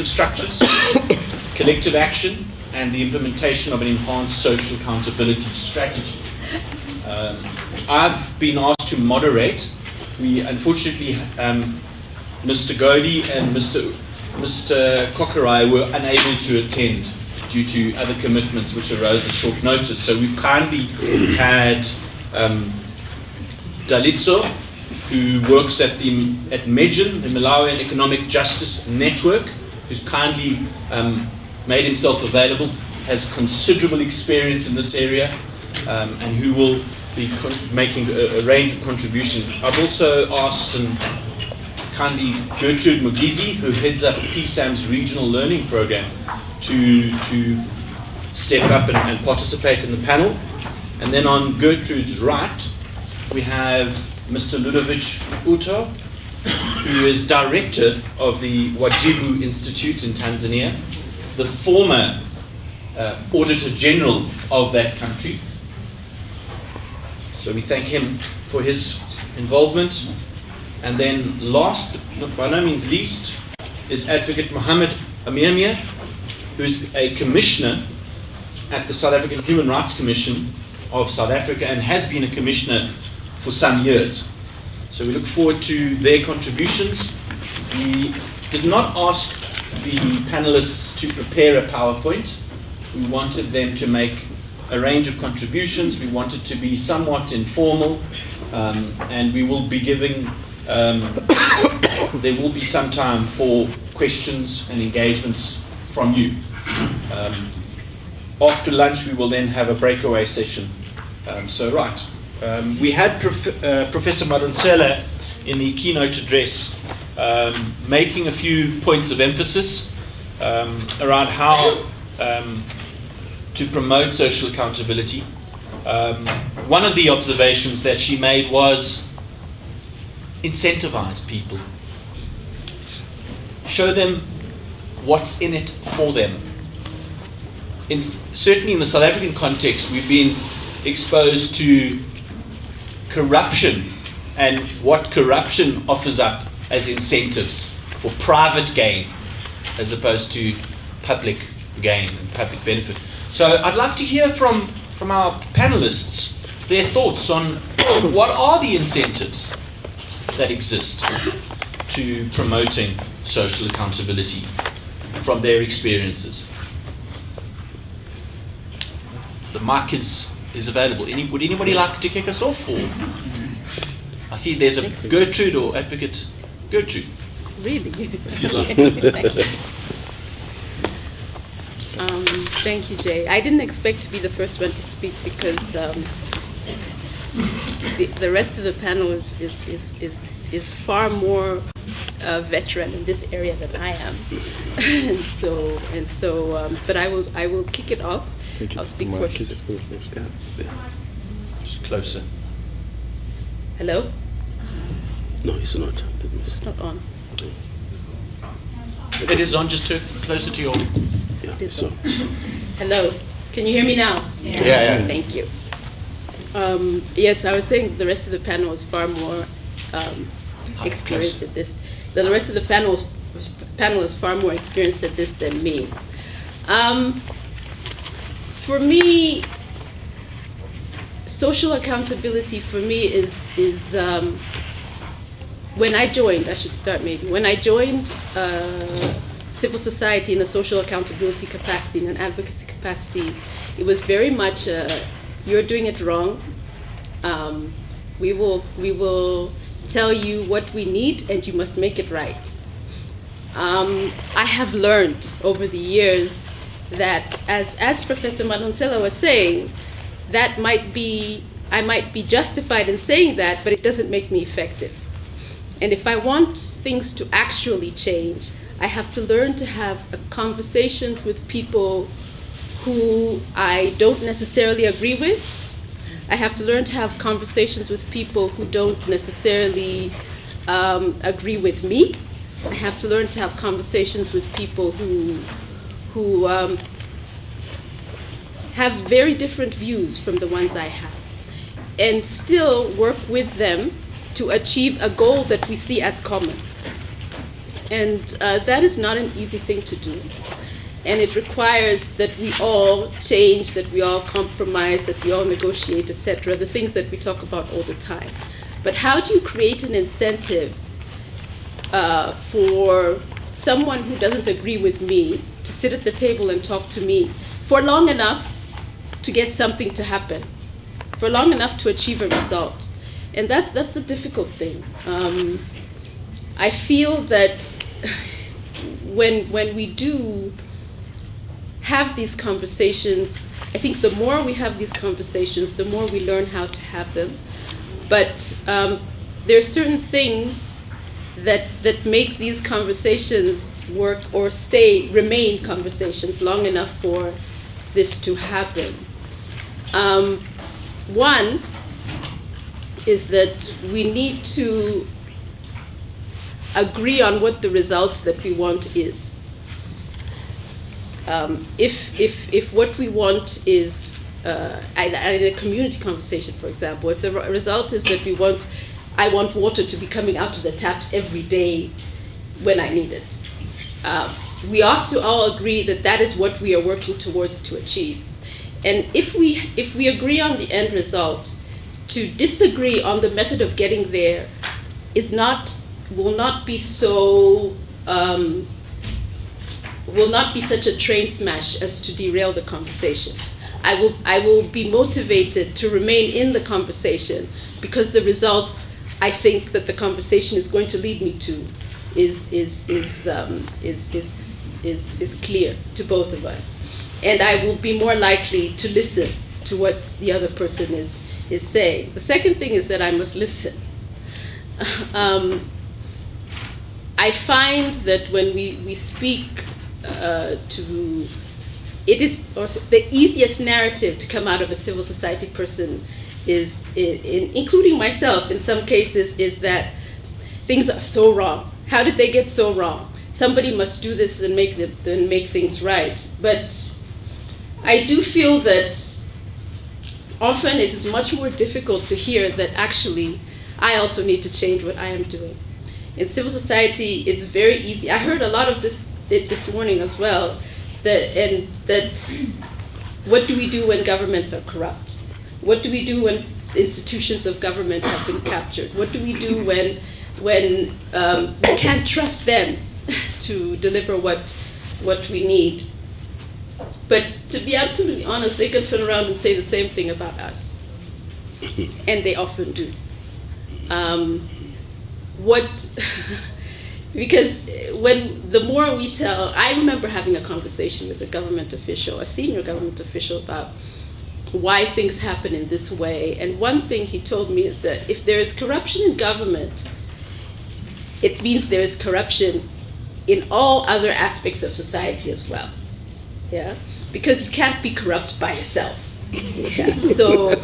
incentive structures, collective action, and the implementation of an enhanced social accountability strategy. I've been asked to moderate. We unfortunately, Mr. Godi and Mr. Kokerai were unable to attend due to other commitments which arose at short notice. So we've kindly had Dalitso, who works at MEGIN, the Malawian Economic Justice Network, who's kindly made himself available, has considerable experience in this area, and who will be making a range of contributions. I've also asked kindly Gertrude Mugizi, who heads up PSAM's regional learning program, to step up and participate in the panel. And then on Gertrude's right, we have Mr. Ludovic Uto, who is director of the Wajibu Institute in Tanzania, the former Auditor General of that country. So we thank him for his involvement. And then last, but by no means least, is Advocate Mohammed Amirmia, who is a commissioner at the South African Human Rights Commission of South Africa and has been a commissioner for some years. So we look forward to their contributions. We did not ask the panelists to prepare a PowerPoint. We wanted them to make a range of contributions. We wanted to be somewhat informal, and we will be giving, there will be some time for questions and engagements from you. After lunch, we will then have a breakaway session. We had Professor Madonsela in the keynote address making a few points of emphasis around how to promote social accountability. One of the observations that she made was incentivize people. Show them what's in it for them. Certainly in the South African context, we've been exposed to corruption and what corruption offers up as incentives for private gain as opposed to public gain and public benefit. So I'd like to hear from our panelists their thoughts on what are the incentives that exist to promoting social accountability from their experiences. The mic is available. Would anybody like to kick us off? Or I see there's a Gertrude or Advocate Gertrude. Really? If you'd like. Thank you, Jay. I didn't expect to be the first one to speak because the rest of the panel is far more veteran in this area than I am, but I will kick it off. I'll speak first. Just closer. Hello? No, it's not. It's not on. It is on, just closer to your... Yeah, It is so. on. Hello? Can you hear me now? Yeah. Thank you. Yes, I was saying the rest of the panel is far more experienced at this. The rest of the panel is far more experienced at this than me. For me, social accountability for me is when I joined, I should start maybe, when I joined civil society in a social accountability capacity, in an advocacy capacity, it was very much you're doing it wrong. We will tell you what we need and you must make it right. I have learned over the years that, as Professor Madonsela was saying, I might be justified in saying that, but it doesn't make me effective. And if I want things to actually change, I have to learn to have conversations with people who I don't necessarily agree with. I have to learn to have conversations with people who don't necessarily agree with me. I have to learn to have conversations with people who have very different views from the ones I have, and still work with them to achieve a goal that we see as common. And that is not an easy thing to do. And it requires that we all change, that we all compromise, that we all negotiate, etc., the things that we talk about all the time. But how do you create an incentive for someone who doesn't agree with me to sit at the table and talk to me for long enough to get something to happen, for long enough to achieve a result? And that's the difficult thing. I feel that when we do have these conversations, I think the more we have these conversations, the more we learn how to have them. But there are certain things that make these conversations work or remain conversations long enough for this to happen. One is that we need to agree on what the result that we want is. If what we want is, in a community conversation, for example, if the result is that I want water to be coming out of the taps every day when I need it, we ought to all agree that that is what we are working towards to achieve. And if we agree on the end result, to disagree on the method of getting there will not be such a train smash as to derail the conversation. I will be motivated to remain in the conversation because the result I think that the conversation is going to lead me to is clear to both of us, and I will be more likely to listen to what the other person is saying. The second thing is that I must listen. I find that when we speak the easiest narrative to come out of a civil society person is, including myself in some cases, is that things are so wrong. How did they get so wrong? Somebody must do this and make things right. But I do feel that often it is much more difficult to hear that actually I also need to change what I am doing. In civil society, it's very easy. I heard a lot of this morning as well, that what do we do when governments are corrupt? What do we do when institutions of government have been captured? What do we do when we can't trust them to deliver what we need? But to be absolutely honest, they can turn around and say the same thing about us. And they often do. Because the more we tell, I remember having a conversation with a government official, a senior government official, about why things happen in this way. And one thing he told me is that if there is corruption in government, it means there is corruption in all other aspects of society as well. Yeah, because you can't be corrupt by yourself. Yeah. So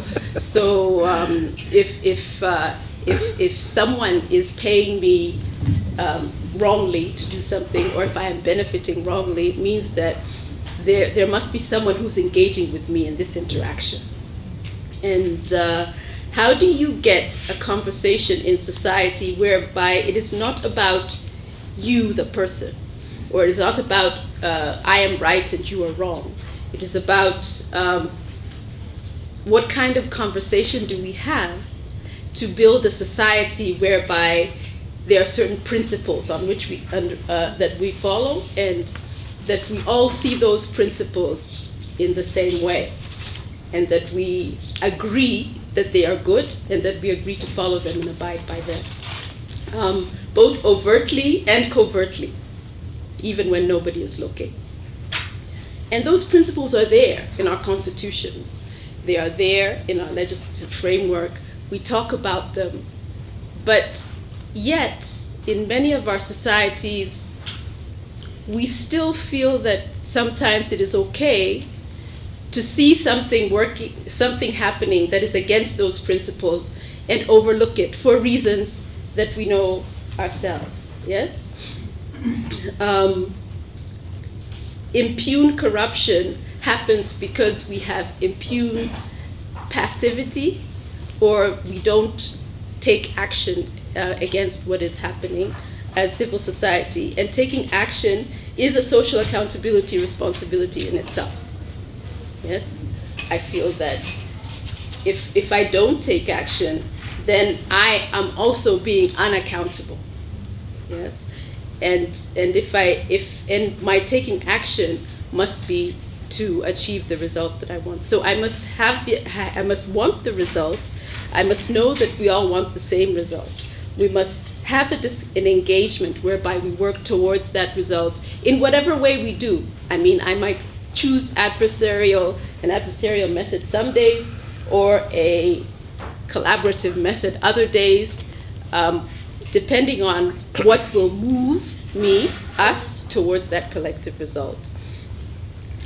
if someone is paying me wrongly to do something, or if I am benefiting wrongly, it means that there must be someone who's engaging with me in this interaction. And how do you get a conversation in society whereby it is not about you, the person, or it is not about I am right and you are wrong. It is about what kind of conversation do we have to build a society whereby there are certain principles on which that we follow, and that we all see those principles in the same way, and that we agree that they are good, and that we agree to follow them and abide by them, both overtly and covertly, even when nobody is looking. And those principles are there in our constitutions. They are there in our legislative framework. We talk about them. But yet, in many of our societies, we still feel that sometimes it is okay to see something happening that is against those principles and overlook it for reasons that we know ourselves. Yes? Impune corruption happens because we have impune passivity, or we don't take action against what is happening. as civil society, and taking action is a social accountability responsibility in itself. Yes, I feel that if I don't take action, then I am also being unaccountable. Yes, and if my taking action must be to achieve the result that I want. So I must want the result. I must know that we all want the same result. We must have an engagement whereby we work towards that result in whatever way we do. I mean, I might choose an adversarial method some days, or a collaborative method other days, depending on what will move us towards that collective result.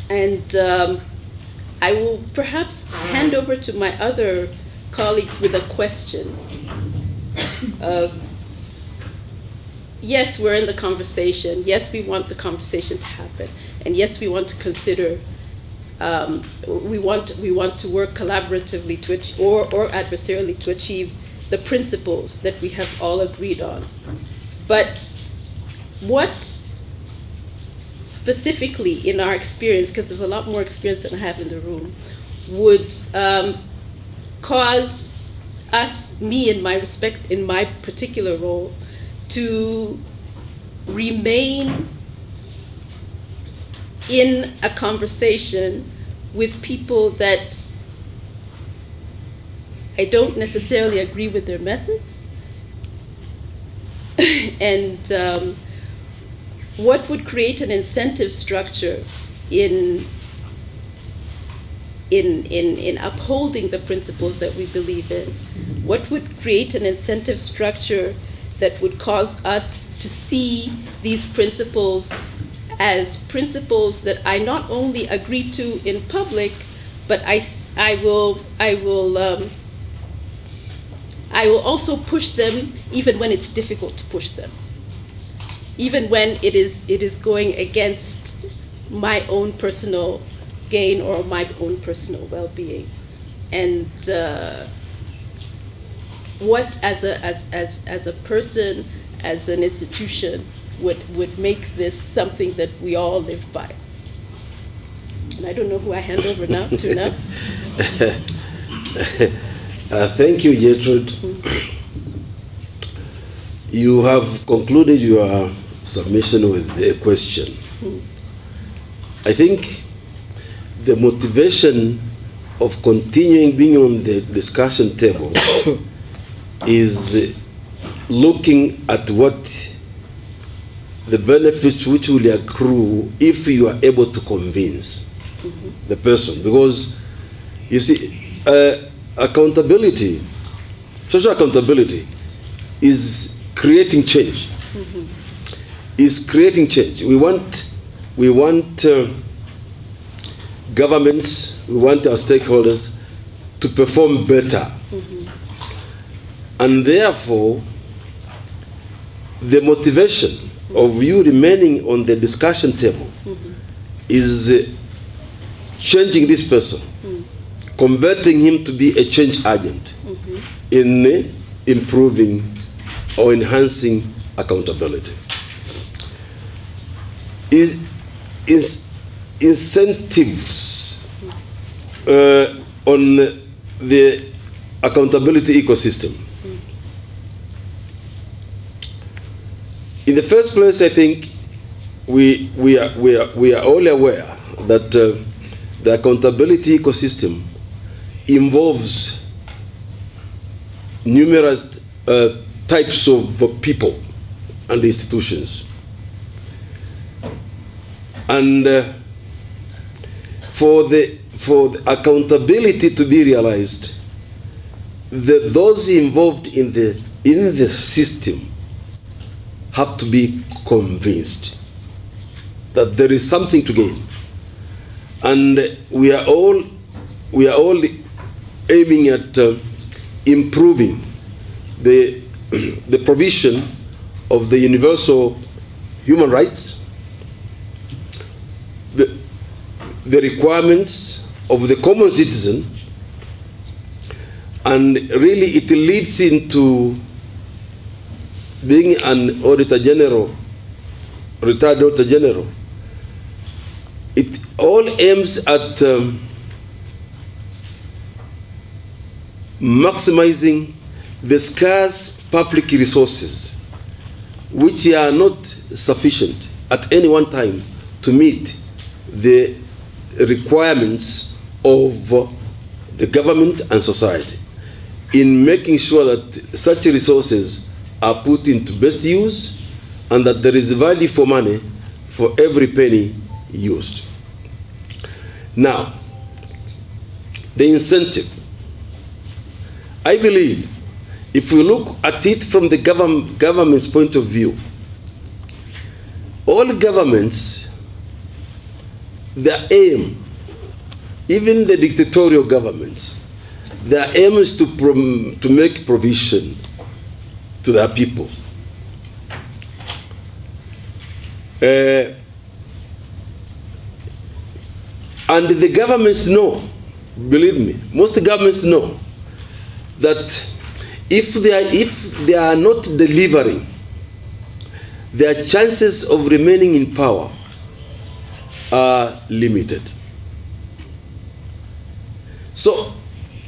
And I will perhaps hand over to my other colleagues with a question of, yes, we're in the conversation. Yes, we want the conversation to happen. And yes, we want to consider, we want to work collaboratively or adversarially to achieve the principles that we have all agreed on. But what specifically in our experience, because there's a lot more experience than I have in the room, would cause us, me in my particular role, to remain in a conversation with people that I don't necessarily agree with their methods, and what would create an incentive structure in upholding the principles that we believe in? What would create an incentive structure that would cause us to see these principles as principles that I not only agree to in public, but I will also push them even when it's difficult to push them, even when it is going against my own personal gain or my own personal well-being. And what as a person, as an institution, would make this something that we all live by? And I don't know who I hand over now to now. Thank you, Gertrude. You have concluded your submission with a question. I think the motivation of continuing being on the discussion table is looking at what the benefits which will accrue if you are able to convince the person. Because you see, accountability, social accountability, is creating change. Is creating change. We want governments, we want our stakeholders to perform better. And therefore, the motivation of you remaining on the discussion table is changing this person, converting him to be a change agent in improving or enhancing accountability. Is incentives on the accountability ecosystem. In the first place, I think we are all aware that the accountability ecosystem involves numerous types of people and institutions. And for the accountability to be realized, those involved in the system have to be convinced that there is something to gain. And we are all aiming at improving the provision of the universal human rights, the requirements of the common citizen, and really it leads into being an Auditor General, retired Auditor General, it all aims at maximizing the scarce public resources, which are not sufficient at any one time to meet the requirements of the government and society, in making sure that such resources are put into best use and that there is value for money for every penny used. Now, the incentive. I believe if we look at it from the government's point of view, all governments, their aim, even the dictatorial governments, their aim is to make provision to their people. And the governments know, believe me, most governments know that if they are not delivering, their chances of remaining in power are limited. So,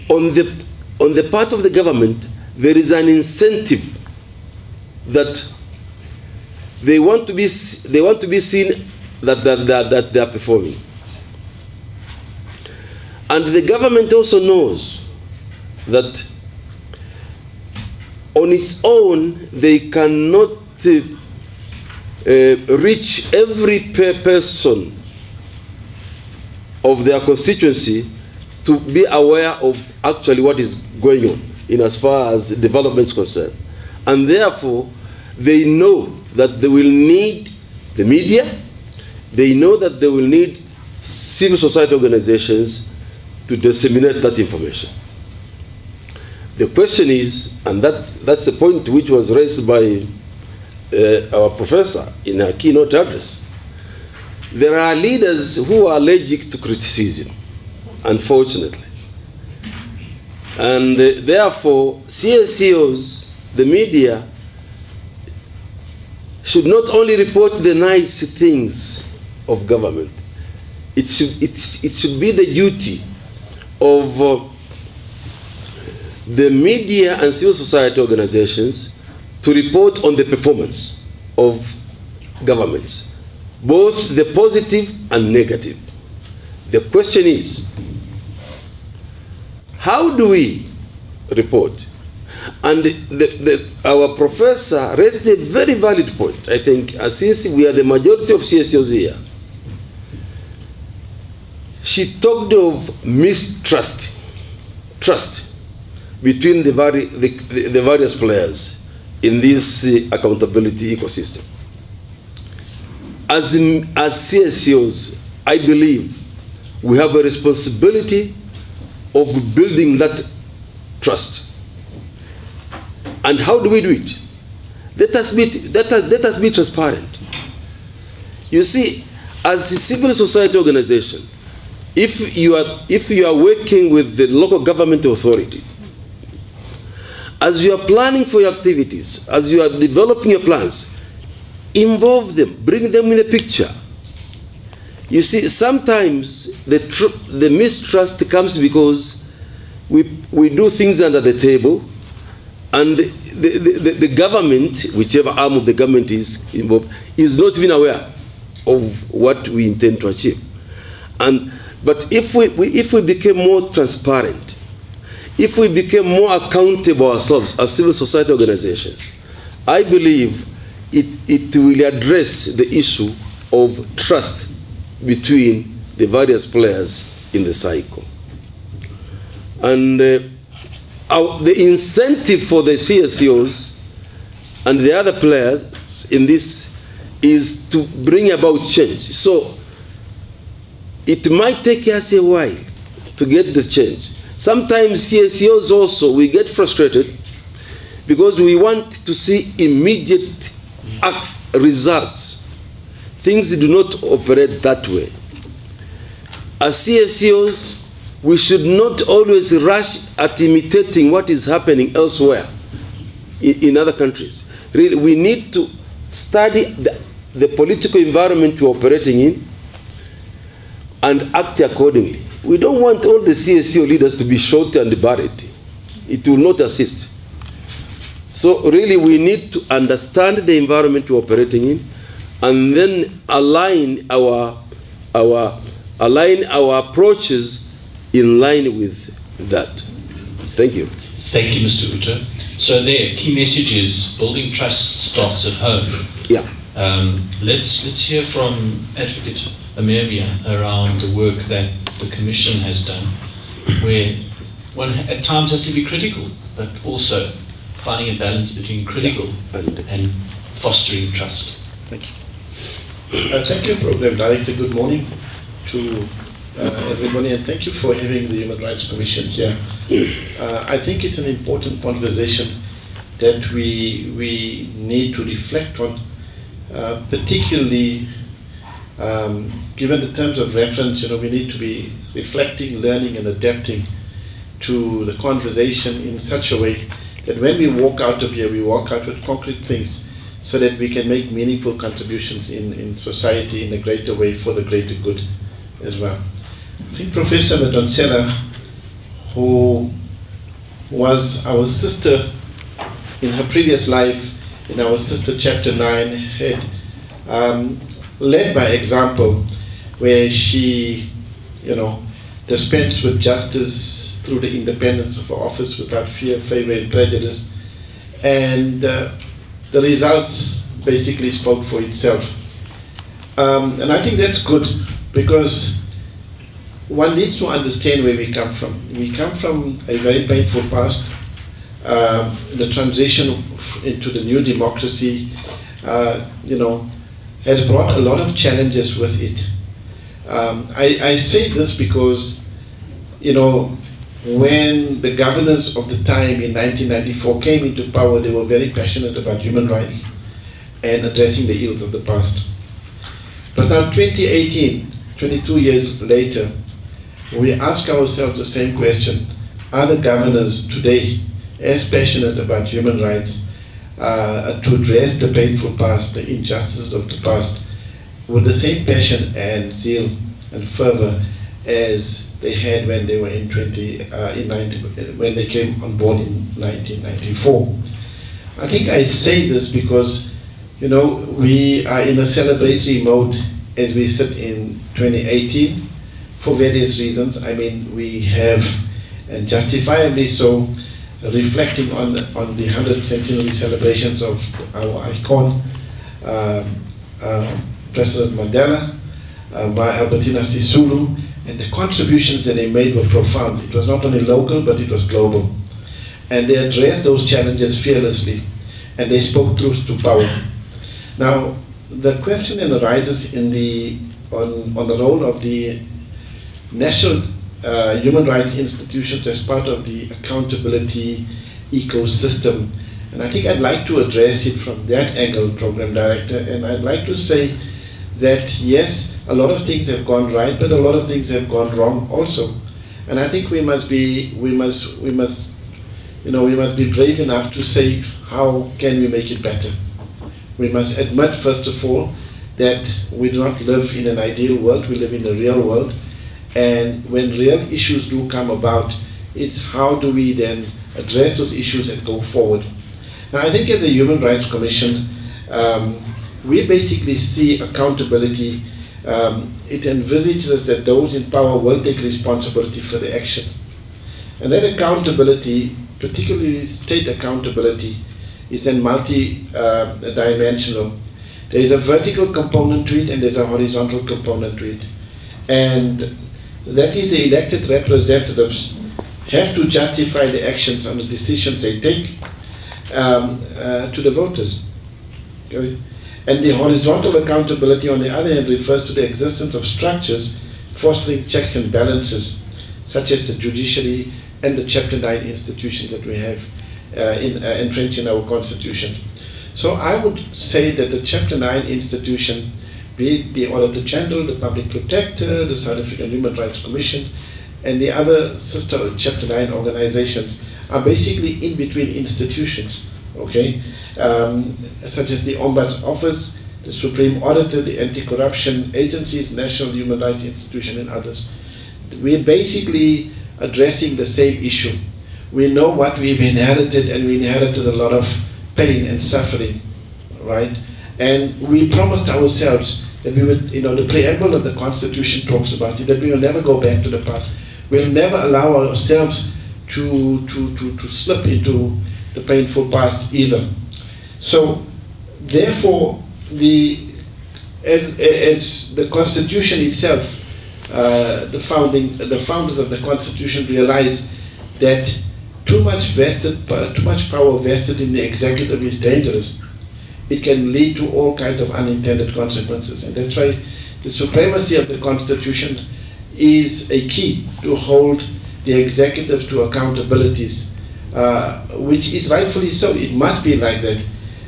on the part of the government, there is an incentive that they want to be seen that they are performing. And the government also knows that on its own they cannot reach every person of their constituency to be aware of actually what is going on in as far as development is concerned. And therefore, they know that they will need the media, they know that they will need civil society organizations to disseminate that information. The question is, and that's a point which was raised by our professor in her keynote address, there are leaders who are allergic to criticism, unfortunately. And therefore, CSOs, the media, should not only report the nice things of government. It should be the duty of the media and civil society organizations to report on the performance of governments, both the positive and negative. The question is, how do we report? And our professor raised a very valid point, I think, since we are the majority of CSOs here. She talked of mistrust, trust between the various players in this accountability ecosystem. As CSOs, I believe we have a responsibility of building that trust. And how do we do it? Let us be transparent. You see, as a civil society organization, if you are working with the local government authority, as you are planning for your activities, as you are developing your plans, involve them, bring them in the picture. You see, sometimes the mistrust comes because we do things under the table, and the government, whichever arm of the government is involved, is not even aware of what we intend to achieve. But if we became more transparent, if we became more accountable ourselves as civil society organizations, I believe it will address the issue of trust between the various players in the cycle. And the incentive for the CSOs and the other players in this is to bring about change. So it might take us a while to get this change. Sometimes CSOs also, we get frustrated because we want to see immediate results. Things do not operate that way. As CSOs, we should not always rush at imitating what is happening elsewhere in other countries. Really, we need to study the political environment we're operating in and act accordingly. We don't want all the CSO leaders to be shot and buried. It will not assist. So really we need to understand the environment we're operating in and then align our approaches in line with that. Thank you. Thank you, Mr. Uto. So there, key message is building trust starts at home. Yeah. Let's hear from Advocate Amelia around the work that the Commission has done, where one at times has to be critical, but also finding a balance between critical and fostering trust. Thank you. Thank you, Program Director. Good morning to everybody, and thank you for having the Human Rights Commission here. I think it's an important conversation that we need to reflect on, particularly given the terms of reference. We need to be reflecting, learning, and adapting to the conversation in such a way that when we walk out of here, we walk out with concrete things so that we can make meaningful contributions in society in a greater way for the greater good as well. I think Professor Madonsela, who was our sister in her previous life, in our sister Chapter 9, had led by example, where she, dispensed with justice through the independence of her office without fear, favor, and prejudice. And the results basically spoke for itself. And I think that's good, because one needs to understand where we come from. We come from a very painful past. The transition into the new democracy, has brought a lot of challenges with it. I say this because, when the governors of the time in 1994 came into power, they were very passionate about human rights and addressing the ills of the past. But now 2018, 22 years later, we ask ourselves the same question: are the governors today as passionate about human rights to address the painful past, the injustices of the past, with the same passion and zeal and fervor as they had when they were when they came on board in 1994? I think I say this because, we are in a celebratory mode as we sit in 2018 for various reasons. I mean, we have, and justifiably so, reflecting on the 100th centenary celebrations of our icon, President Mandela, Albertina Sisulu, and the contributions that they made were profound. It was not only local, but it was global. And they addressed those challenges fearlessly, and they spoke truth to power. Now, the question then arises on the role of the national human rights institutions as part of the accountability ecosystem. And I think I'd like to address it from that angle, Program Director, and I'd like to say that yes, a lot of things have gone right, but a lot of things have gone wrong also. And I think we must be brave enough to say, how can we make it better? We must admit, first of all, that we do not live in an ideal world, we live in a real world. And when real issues do come about, it's how do we then address those issues and go forward. Now, I think as a Human Rights Commission, we basically see accountability. It envisages that those in power will take responsibility for the action. And that accountability, particularly state accountability, is then multi-dimensional. There is a vertical component to it, and there's a horizontal component to it. And that is, the elected representatives have to justify the actions and the decisions they take to the voters. Okay? And the horizontal accountability, on the other hand, refers to the existence of structures fostering checks and balances, such as the judiciary and the Chapter 9 institutions that we have entrenched in our Constitution. So I would say that the Chapter 9 institution, be it the Auditor General, the Public Protector, the South African Human Rights Commission, and the other sister Chapter 9 organizations, are basically in-between institutions okay, such as the Ombuds Office, the Supreme Auditor, the Anti-Corruption Agencies, National Human Rights Institution, and others. We're basically addressing the same issue. We know what we've inherited, and we inherited a lot of pain and suffering, right? And we promised ourselves that we would, the preamble of the Constitution talks about it, that we will never go back to the past. We'll never allow ourselves to slip into the painful past either. So, therefore, as the Constitution itself, the founders of the Constitution realized that too much power vested in the executive is dangerous. It can lead to all kinds of unintended consequences, and that's why the supremacy of the Constitution is a key to hold the executive to accountabilities, which is rightfully so. It must be like that.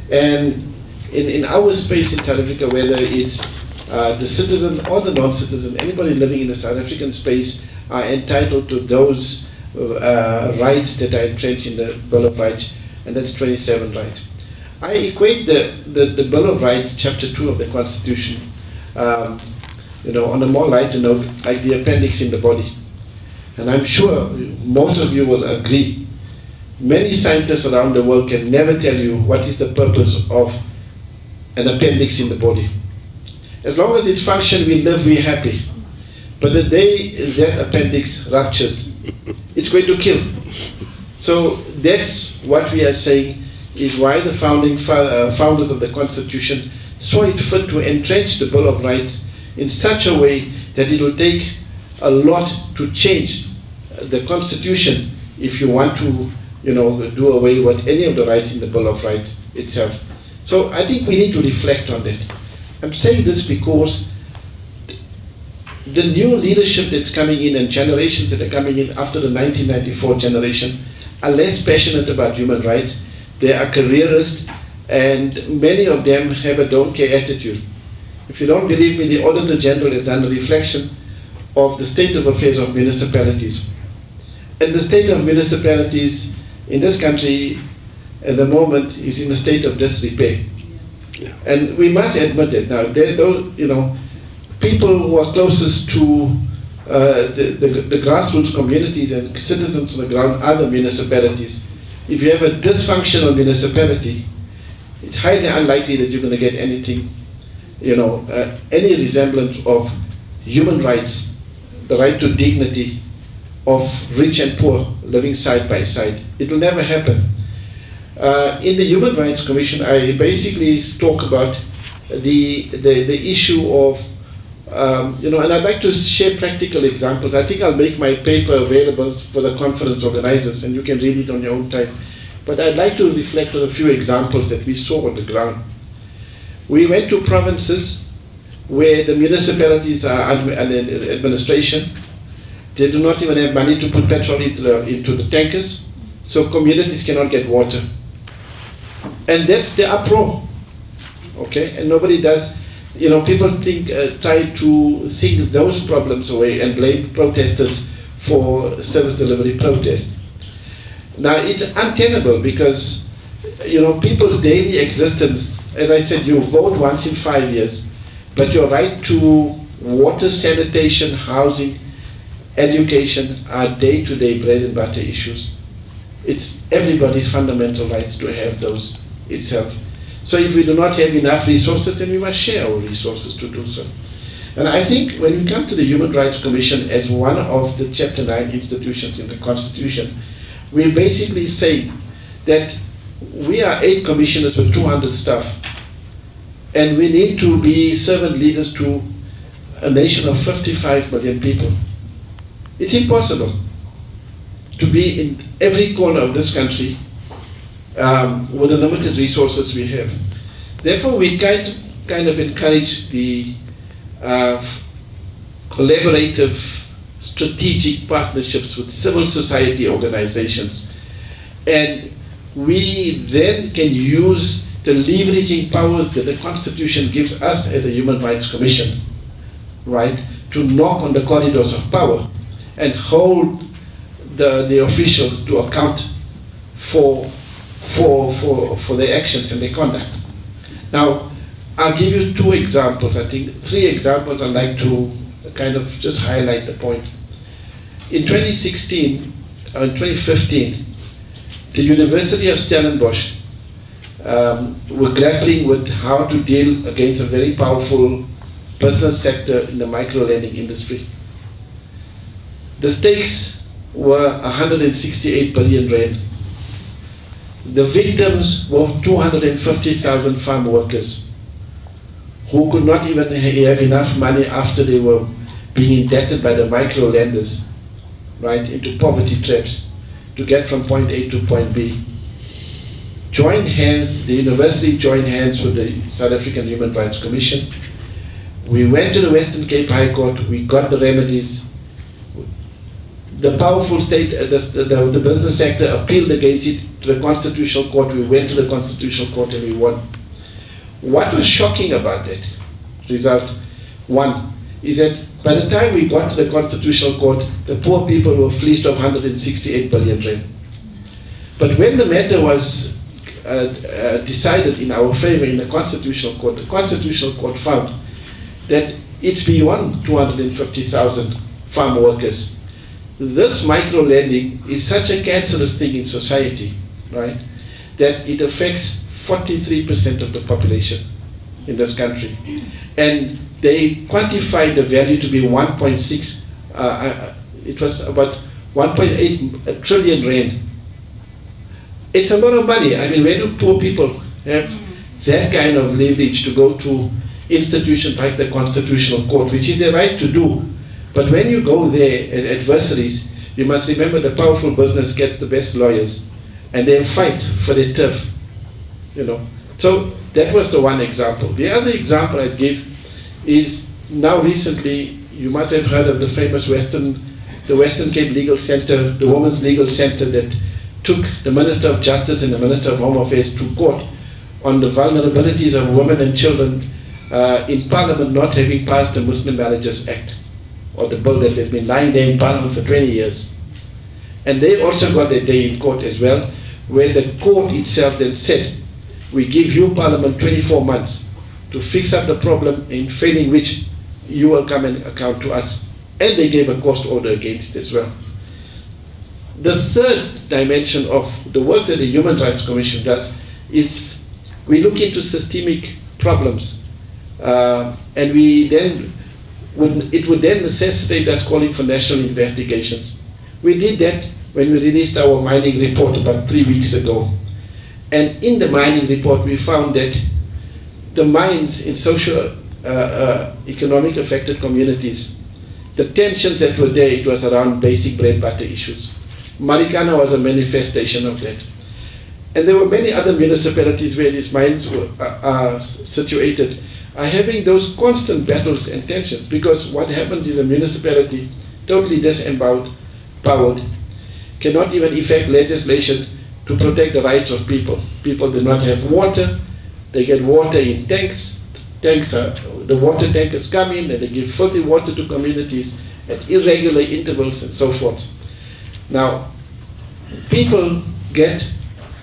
And in our space in South Africa, whether it's the citizen or the non-citizen, anybody living in the South African space are entitled to those rights that are entrenched in the Bill of Rights, and that's 27 rights. I equate the Bill of Rights, Chapter 2 of the Constitution, on a more lighter note, like the appendix in the body. And I'm sure most of you will agree. Many scientists around the world can never tell you what is the purpose of an appendix in the body. As long as it's function, we live, we're happy. But the day that appendix ruptures, it's going to kill. So that's what we are saying is why the founders of the Constitution saw it fit to entrench the Bill of Rights in such a way that it will take a lot to change the Constitution if you want to, do away with any of the rights in the Bill of Rights itself. So I think we need to reflect on that. I'm saying this because the new leadership that's coming in and generations that are coming in after the 1994 generation are less passionate about human rights. They are careerists, and many of them have a don't care attitude. If you don't believe me, the Auditor General has done a reflection of the state of affairs of municipalities. And the state of municipalities in this country at the moment is in a state of disrepair. Yeah. And we must admit it now. People who are closest to the grassroots communities and citizens on the ground are the municipalities. If you have a dysfunctional municipality, it's highly unlikely that you're going to get anything, any resemblance of human rights, the right to dignity of rich and poor living side by side. It will never happen. In the Human Rights Commission, I basically talk about the issue of, and I'd like to share practical examples. I think I'll make my paper available for the conference organizers, and you can read it on your own time. But I'd like to reflect on a few examples that we saw on the ground. We went to provinces where the municipalities are under administration. They do not even have money to put petrol into the tankers, so communities cannot get water. And that's the uproar, okay? And nobody does, people try to think those problems away and blame protesters for service delivery protests. Now, it's untenable because, people's daily existence, as I said, you vote once in 5 years, but your right to water, sanitation, housing, education are day-to-day bread and butter issues. It's everybody's fundamental rights to have those itself. So if we do not have enough resources, then we must share our resources to do so. And I think when we come to the Human Rights Commission as one of the Chapter 9 institutions in the Constitution, we basically say that we are 8 commissioners with 200 staff, and we need to be servant leaders to a nation of 55 million people. It's impossible to be in every corner of this country with the limited resources we have. Therefore, we kind of encourage the collaborative, strategic partnerships with civil society organizations. And we then can use the leveraging powers that the Constitution gives us as a Human Rights Commission, right, to knock on the corridors of power and hold the officials to account for for their actions and their conduct. Now, I'll give you two examples, I think three examples I'd like to kind of just highlight the point. In 2016, or in 2015, the University of Stellenbosch were grappling with how to deal against a very powerful business sector in the micro-lending industry. The stakes were 168 billion rand. The victims were 250,000 farm workers who could not even have enough money after they were being indebted by the micro-lenders, right, into poverty traps to get from point A to point B. Joined hands, the university joined hands with the South African Human Rights Commission. We went to the Western Cape High Court, we got the remedies. The powerful state, the business sector appealed against it to the Constitutional Court. We went to the Constitutional Court and we won. What was shocking about that result, one, is that by the time we got to the Constitutional Court, the poor people were fleeced of 168 billion rand. But when the matter was decided in our favor in the Constitutional Court found that it's beyond 250,000 farm workers. This micro-lending is such a cancerous thing in society, right, that it affects 43% of the population in this country. And they quantified the value to be 1.6, it was about 1.8 trillion rand. It's a lot of money. I mean, where do poor people have that kind of leverage to go to institutions like the Constitutional Court, which is a right to do? But when you go there as adversaries, you must remember the powerful business gets the best lawyers, and they'll fight for their turf, you know. So that was the one example. The other example I'd give is now recently, you must have heard of the famous Western Cape Legal Center, the Women's Legal Center that took the Minister of Justice and the Minister of Home Affairs to court on the vulnerabilities of women and children in Parliament not having passed the Muslim Marriages Act, or the bill that has been lying there in Parliament for 20 years. And they also got their day in court as well, where the court itself then said, we give you Parliament 24 months to fix up the problem, in failing which you will come and account to us. And they gave a cost order against it as well. The third dimension of the work that the Human Rights Commission does is we look into systemic problems, and we then it would then necessitate us calling for national investigations. We did that when we released our mining report about 3 weeks ago. And in the mining report, we found that the mines in social economic affected communities, the tensions that were there, it was around basic bread butter issues. Marikana was a manifestation of that. And there were many other municipalities where these mines are situated, are having those constant battles and tensions, because what happens is a municipality, totally disempowered, cannot even effect legislation to protect the rights of people. People do not have water, they get water in tanks, the water tankers come in and they give filthy water to communities at irregular intervals and so forth. Now, people get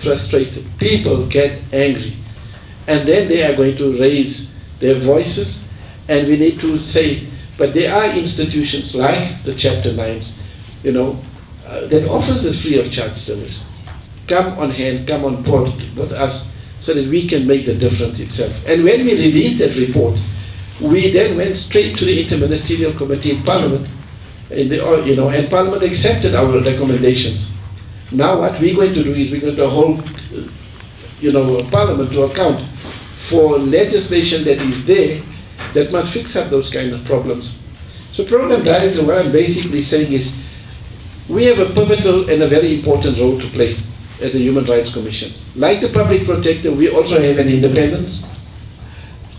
frustrated, people get angry, and then they are going to raise their voices, and we need to say, but there are institutions like the Chapter 9s, you know, that offers us free of charge service. Come on hand, come on board with us so that we can make the difference itself. And when we released that report, we then went straight to the Interministerial Committee in Parliament, and Parliament accepted our recommendations. Now what we're going to do is we're going to hold Parliament to account for legislation that is there that must fix up those kind of problems. So Program Director, what I'm basically saying is we have a pivotal and a very important role to play as a Human Rights Commission. Like the Public Protector, we also have an independence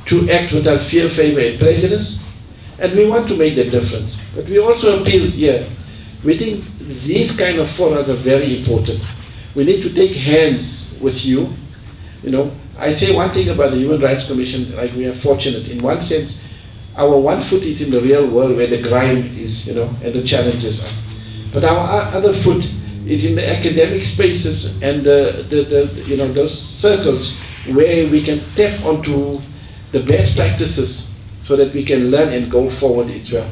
to act without fear, favor, and prejudice, and we want to make that difference. But we also appealed here. We think these kind of forums are very important. We need to take hands with you. You know, I say one thing about the Human Rights Commission, like we are fortunate. In one sense, our one foot is in the real world where the grime is, and the challenges are. But our other foot is in the academic spaces and those circles where we can tap onto the best practices so that we can learn and go forward as well.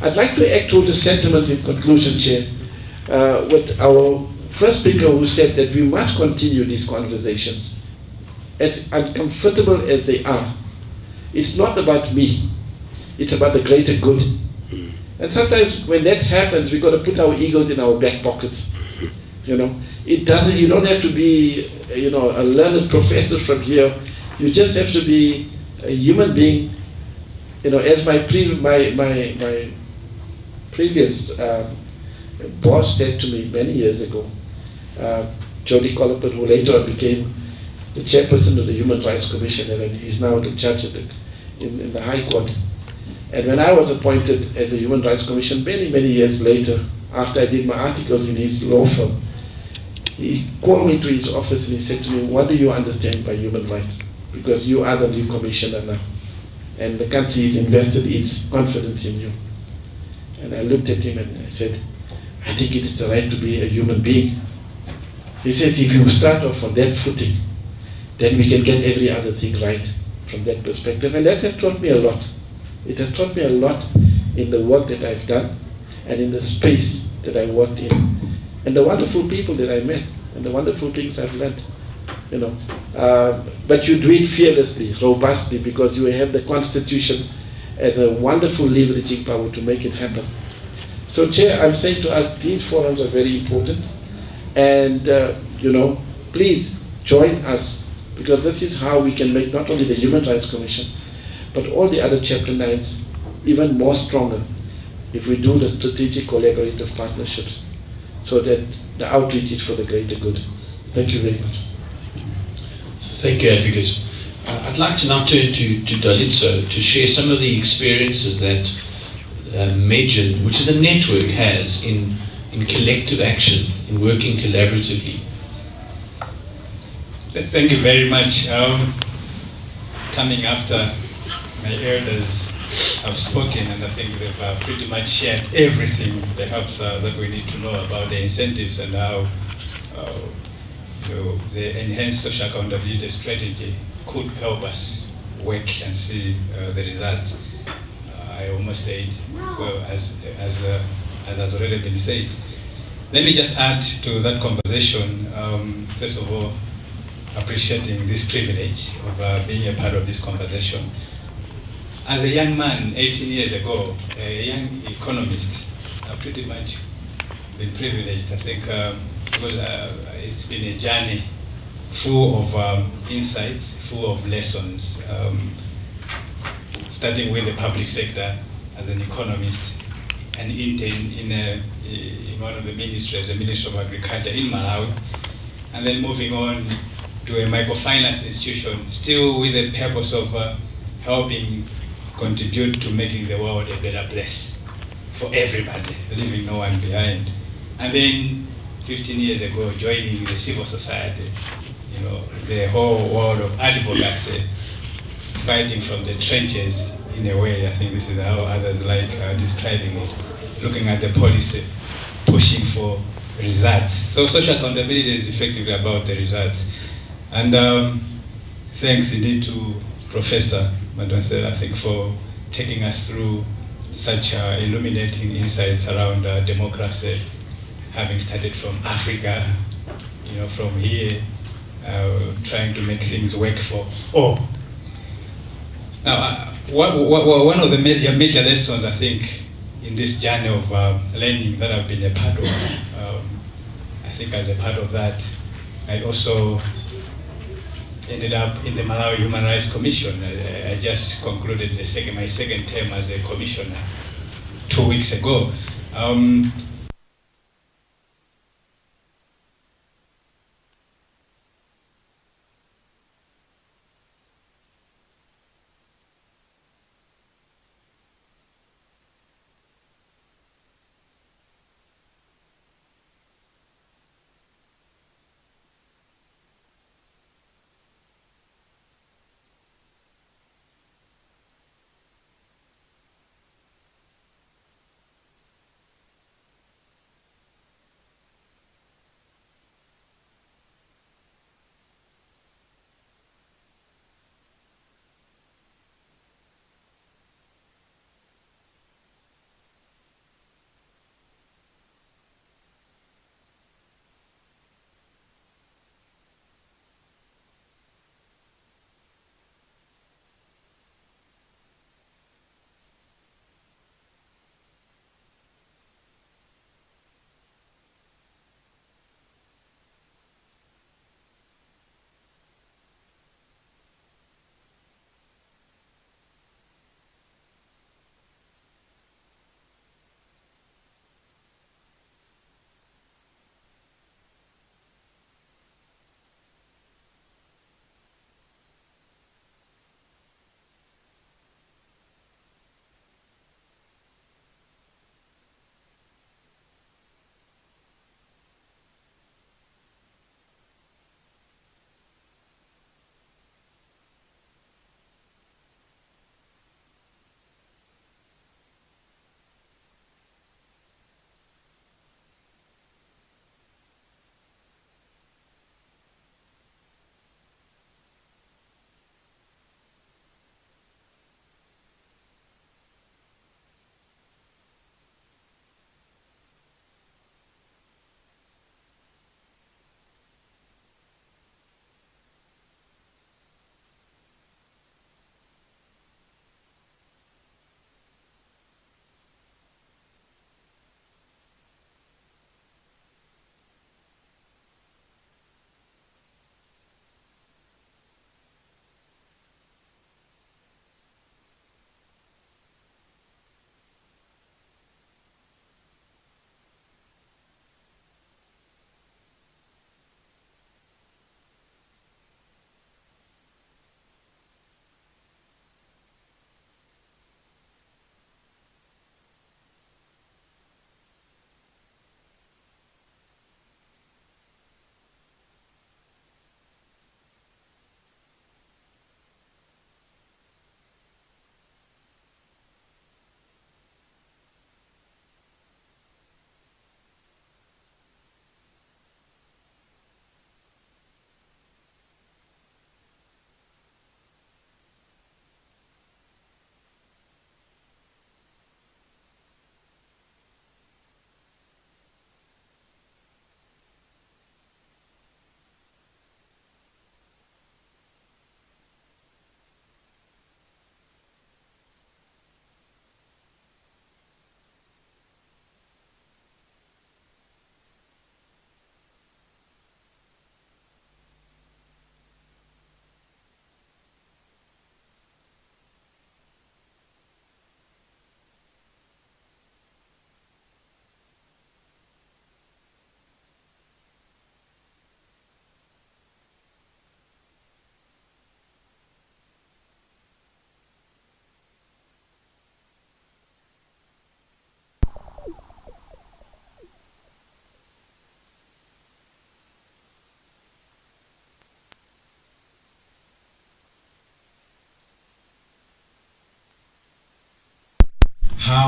I'd like to echo the sentiments in conclusion, Chair, with our first speaker who said that we must continue these conversations, as uncomfortable as they are. It's not about me, it's about the greater good. And sometimes when that happens, we've got to put our egos in our back pockets. You don't have to be, a learned professor from here. You just have to be a human being. As my previous boss said to me many years ago, Jody Colopet, who later on became the chairperson of the Human Rights Commission, and he's now the judge in the High Court. And when I was appointed as a Human Rights Commission many, many years later, after I did my articles in his law firm, he called me to his office and he said to me, what do you understand by human rights? Because you are the new commissioner now. And the country has invested its confidence in you. And I looked at him and I said, I think it's the right to be a human being. He says, if you start off on that footing, then we can get every other thing right from that perspective. And that has taught me a lot. It has taught me a lot in the work that I've done and in the space that I worked in, and the wonderful people that I met and the wonderful things I've learned. But you do it fearlessly, robustly, because you have the Constitution as a wonderful leveraging power to make it happen. So, Chair, I'm saying to us, these forums are very important, and please join us, because this is how we can make not only the Human Rights Commission, but all the other Chapter 9s even more stronger if we do the strategic collaborative partnerships, so that the outreach is for the greater good. Thank you very much. Thank you, Advocate. I'd like to now turn to Dalitso to share some of the experiences that MEGIN, which is a network, has in collective action, in working collaboratively. Thank you very much. Coming after my elders have spoken, and I think they've pretty much shared everything perhaps that we need to know about the incentives and how the enhanced social accountability strategy could help us work and see the results. I almost said, well, as has already been said. Let me just add to that conversation, first of all, appreciating this privilege of being a part of this conversation. As a young man, 18 years ago, a young economist, I've pretty much been privileged, I think, because it's been a journey full of insights, full of lessons, starting with the public sector as an economist, an intern in one of the ministries, the Ministry of Agriculture in Malawi, and then moving on to a microfinance institution, still with the purpose of helping contribute to making the world a better place for everybody, leaving no one behind. And then 15 years ago, joining the civil society, the whole world of advocacy, fighting from the trenches in a way. I think this is how others like describing it, looking at the policy, pushing for results. So social accountability is effectively about the results. And thanks indeed to Professor Madonsela, I think, for taking us through such illuminating insights around democracy, having started from Africa, from here, trying to make things work for all. Now, one of the major lessons, I think, in this journey of learning that I've been a part of, I think as a part of that, I also ended up in the Malawi Human Rights Commission. I just concluded my second term as a commissioner 2 weeks ago.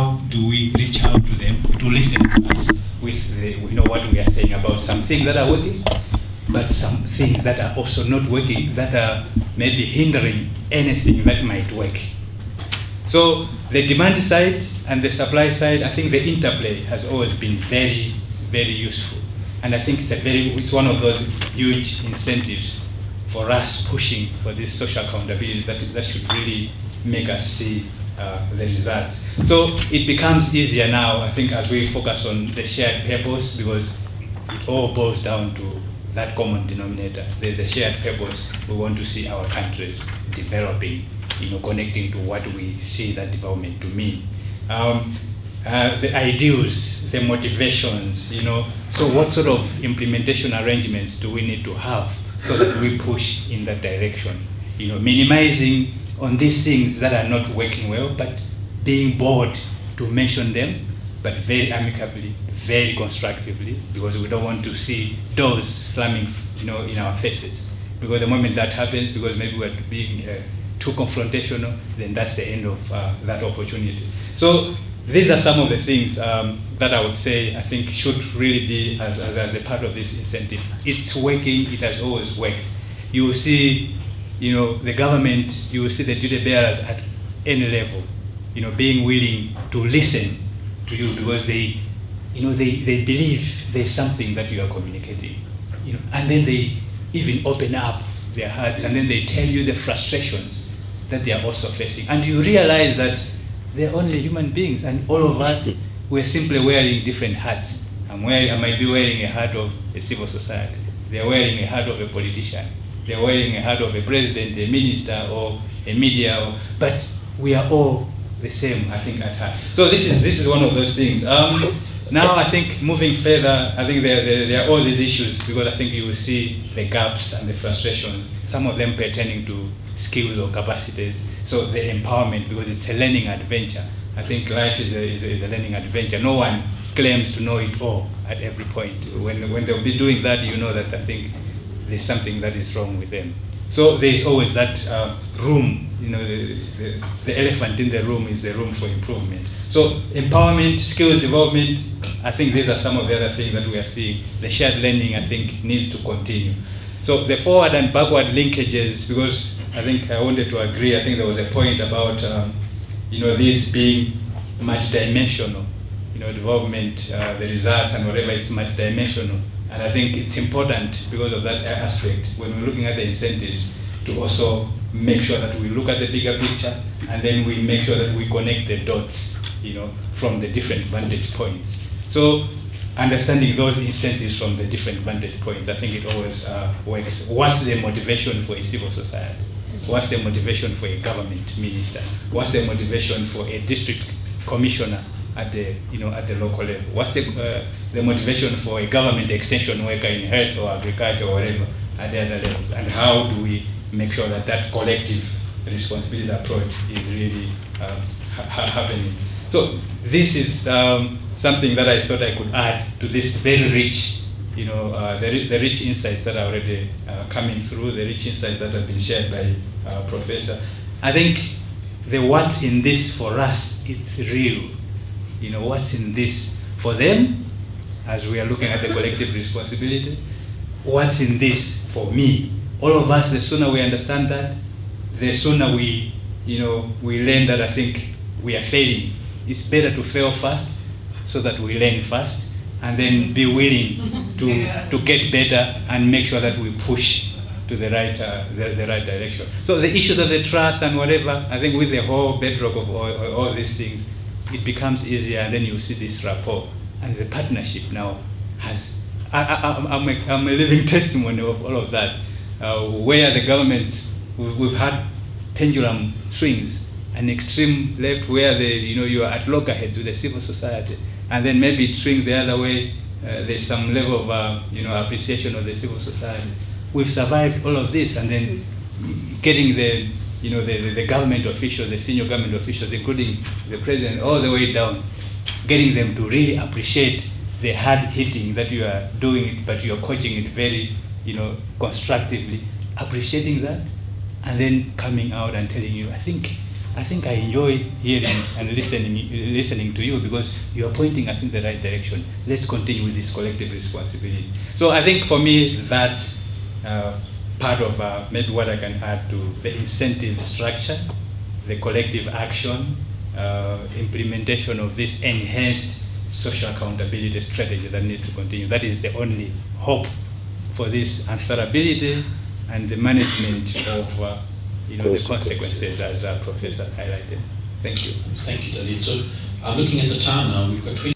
how do we reach out to them to listen to us with the, what we are saying about some things that are working, but some things that are also not working, that are maybe hindering anything that might work. So the demand side and the supply side, I think the interplay has always been very, very useful. And I think it's one of those huge incentives for us pushing for this social accountability that should really make us see the results. So it becomes easier now, I think, as we focus on the shared purpose, because it all boils down to that common denominator. There's a shared purpose. We want to see our countries developing, connecting to what we see that development to mean. The ideals, the motivations, so what sort of implementation arrangements do we need to have so that we push in that direction? Minimizing on these things that are not working well, but being bold to mention them, but very amicably, very constructively, because we don't want to see doors slamming, in our faces. Because the moment that happens, because maybe we're being too confrontational, then that's the end of that opportunity. So these are some of the things that I would say I think should really be as a part of this incentive. It's working, it has always worked. You will see, the government, you will see the duty bearers at any level, being willing to listen to you because they believe there's something that you are communicating, and then they even open up their hearts and then they tell you the frustrations that they are also facing. And you realize that they're only human beings, and all of us, we're simply wearing different hats. I might be wearing a hat of a civil society. They're wearing a hat of a politician. They're wearing a hat of a president, a minister, or a media, but we are all the same, I think, at heart. So this is one of those things. Now I think moving further, I think there are all these issues, because I think you will see the gaps and the frustrations, some of them pertaining to skills or capacities. So the empowerment, because it's a learning adventure. I think life is a learning adventure. No one claims to know it all at every point. When they'll be doing that, that I think there's something that is wrong with them. So there's always that room, the elephant in the room is the room for improvement. So empowerment, skills development, I think these are some of the other things that we are seeing. The shared learning, I think, needs to continue. So the forward and backward linkages, because I think I wanted to agree, I think there was a point about, this being multidimensional, development, the results and whatever, it's multidimensional. And I think it's important because of that aspect, when we're looking at the incentives, to also make sure that we look at the bigger picture, and then we make sure that we connect the dots, from the different vantage points. So understanding those incentives from the different vantage points, I think it always works. What's the motivation for a civil society? What's the motivation for a government minister? What's the motivation for a district commissioner at the local level? What's the motivation for a government extension worker in health or agriculture or whatever at the other level? And how do we make sure that collective responsibility approach is really happening? So this is something that I thought I could add to this very rich, the rich insights that are already coming through, the rich insights that have been shared by Professor. I think the what's in this for us, it's real. What's in this for them, as we are looking at the collective responsibility, what's in this for me? All of us, the sooner we understand that, the sooner we learn that I think we are failing. It's better to fail fast so that we learn fast, and then be willing to get better and make sure that we push to the right direction. So the issues of the trust and whatever, I think with the whole bedrock of all these things, it becomes easier, and then you see this rapport, and the partnership now has. I'm a living testimony of all of that, where the governments, we've had pendulum swings, an extreme left where you are at loggerheads with the civil society, and then maybe it swings the other way. There's some level of appreciation of the civil society. We've survived all of this, and then getting the government officials, the senior government officials, including the president, all the way down, getting them to really appreciate the hard hitting that you are doing, but you are coaching it very, constructively, appreciating that, and then coming out and telling you, I I think I enjoy hearing and listening to you, because you are pointing us in the right direction. Let's continue with this collective responsibility. So I think for me, that's part of maybe what I can add to the incentive structure, the collective action, implementation of this enhanced social accountability strategy that needs to continue. That is the only hope for this answerability and the management of the consequences, as our professor highlighted. Thank you. Thank you, Dalit. So I'm looking at the time now. We've got 20.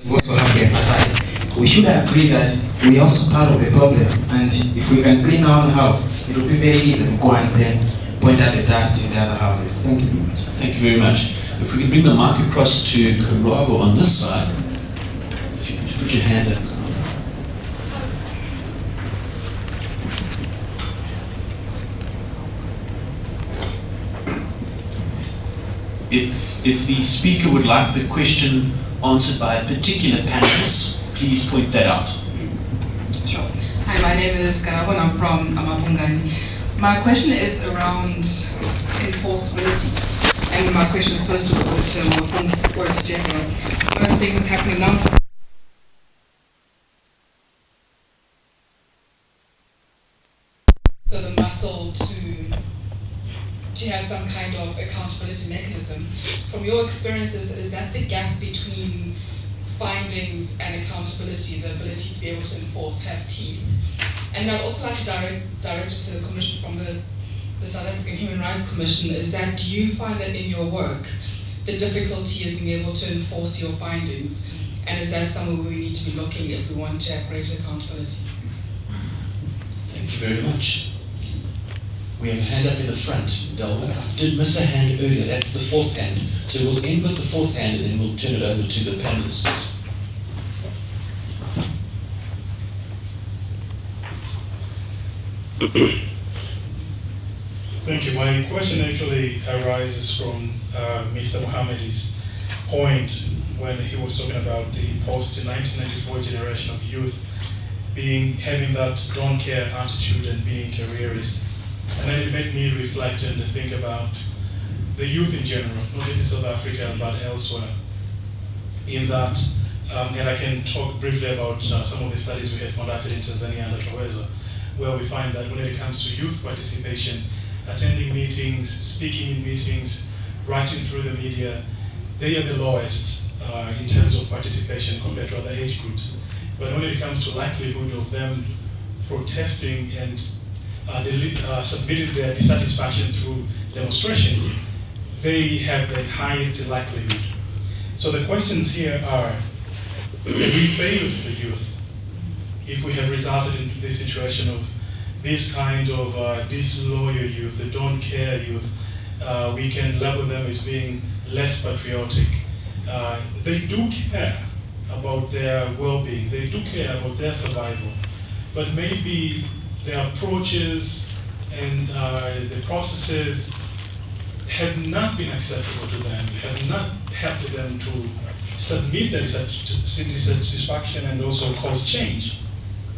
We also have to emphasize, we should agree that we are also part of the problem, and if we can clean our own house, it will be very easy to go and then point out the dust in the other houses. Thank you very much. Thank you very much. If we can bring the mic across to Karago on this side. If you could just put your hand up. If the speaker would like the question answered by a particular panelist, please point that out. Sure. Hi, my name is Karago and I'm from Amapungani. My question is around enforceability. And my question is first of all to General. One of the things that's happening now is so the muscle to have some kind of accountability mechanism. From your experiences, is that the gap between findings and accountability, the ability to be able to enforce, have teeth? And I'd also like to direct it to the Commission from the South African Human Rights Commission, is that do you find that in your work, the difficulty is being able to enforce your findings? And is that somewhere we need to be looking if we want to have greater accountability? Thank you very much. We have a hand up in the front, Delva. I did miss a hand earlier, that's the fourth hand. So we'll end with the fourth hand and then we'll turn it over to the panelists. Thank you. My question actually arises from Mr. Mohammedi's point when he was talking about the post-1994 generation of youth having that don't care attitude and being careerist. And then it made me reflect and think about the youth in general, not just in South Africa, but elsewhere. In that, and I can talk briefly about some of the studies we have conducted in Tanzania under Traweza, where we find that when it comes to youth participation, attending meetings, speaking in meetings, writing through the media, they are the lowest in terms of participation compared to other age groups. But when it comes to likelihood of them protesting and submitting their dissatisfaction through demonstrations, they have the highest likelihood. So the questions here are, have we failed the youth if we have resulted in this situation of this kind of disloyal youth, the don't care youth? We can label them as being less patriotic. They do care about their well-being, they do care about their survival, but maybe the approaches and the processes have not been accessible to them, have not helped them to submit their dissatisfaction and also cause change.